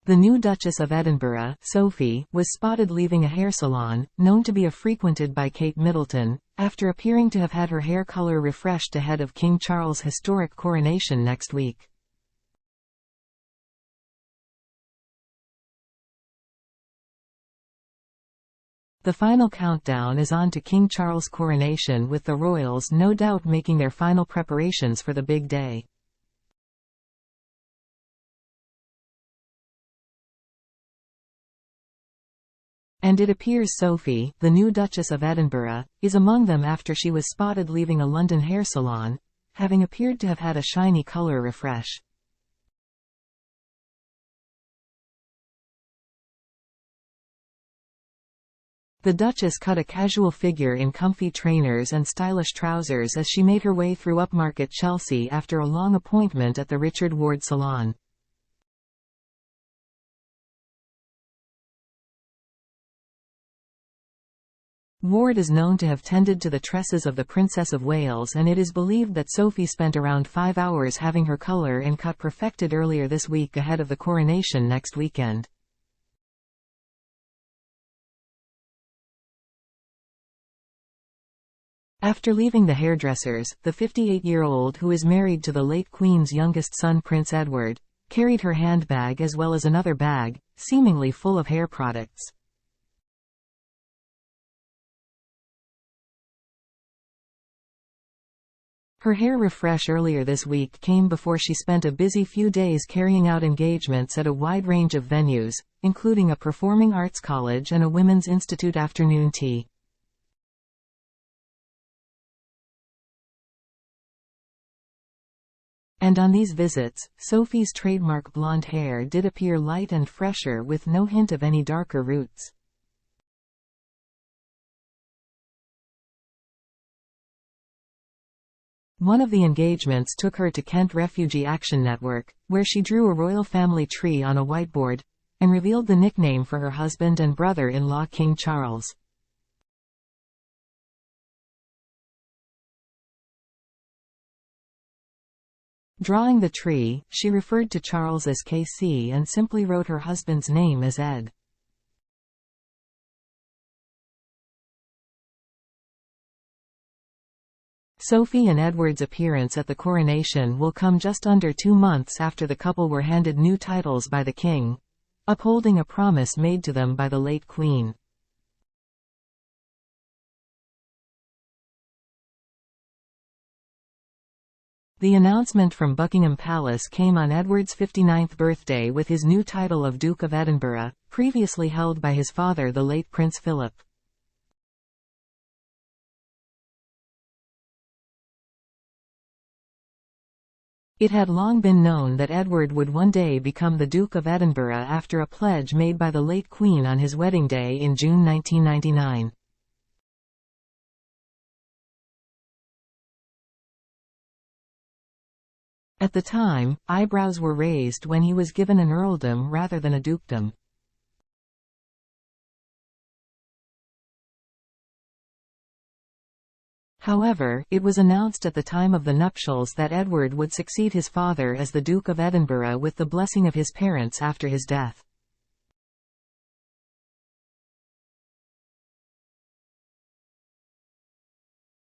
The new Duchess of Edinburgh, Sophie, was spotted leaving a hair salon, known to be frequented by Kate Middleton, after appearing to have had her hair color refreshed ahead of King Charles' historic coronation next week. The final countdown is on to King Charles' coronation, with the royals no doubt making their final preparations for the big day. And it appears Sophie, the new Duchess of Edinburgh, is among them after she was spotted leaving a London hair salon, having appeared to have had a shiny color refresh. The Duchess cut a casual figure in comfy trainers and stylish trousers as she made her way through upmarket Chelsea after a long appointment at the Richard Ward salon. Ward is known to have tended to the tresses of the Princess of Wales, and it is believed that Sophie spent around 5 hours having her colour and cut perfected earlier this week ahead of the coronation next weekend. After leaving the hairdressers, the 58-year-old, who is married to the late Queen's youngest son Prince Edward, carried her handbag as well as another bag, seemingly full of hair products. Her hair refresh earlier this week came before she spent a busy few days carrying out engagements at a wide range of venues, including a performing arts college and a women's institute afternoon tea. And on these visits, Sophie's trademark blonde hair did appear light and fresher, with no hint of any darker roots. One of the engagements took her to Kent Refugee Action Network, where she drew a royal family tree on a whiteboard, and revealed the nickname for her husband and brother-in-law King Charles. Drawing the tree, she referred to Charles as KC and simply wrote her husband's name as Ed. Sophie and Edward's appearance at the coronation will come just under 2 months after the couple were handed new titles by the king, upholding a promise made to them by the late Queen. The announcement from Buckingham Palace came on Edward's 59th birthday with his new title of Duke of Edinburgh, previously held by his father the late Prince Philip. It had long been known that Edward would one day become the Duke of Edinburgh after a pledge made by the late Queen on his wedding day in June 1999. At the time, eyebrows were raised when he was given an earldom rather than a dukedom. However, it was announced at the time of the nuptials that Edward would succeed his father as the Duke of Edinburgh with the blessing of his parents after his death.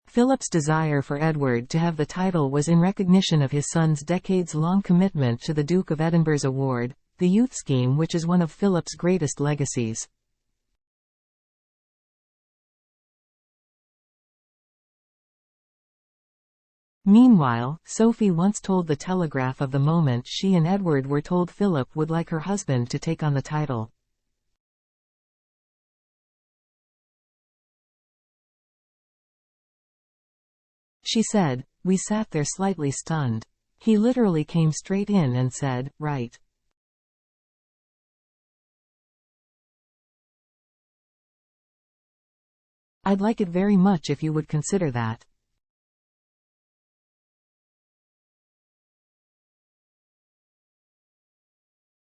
Philip's desire for Edward to have the title was in recognition of his son's decades-long commitment to the Duke of Edinburgh's award, the youth scheme, which is one of Philip's greatest legacies. Meanwhile, Sophie once told The Telegraph of the moment she and Edward were told Philip would like her husband to take on the title. She said, "We sat there slightly stunned. He literally came straight in and said, 'Right. I'd like it very much if you would consider that.'"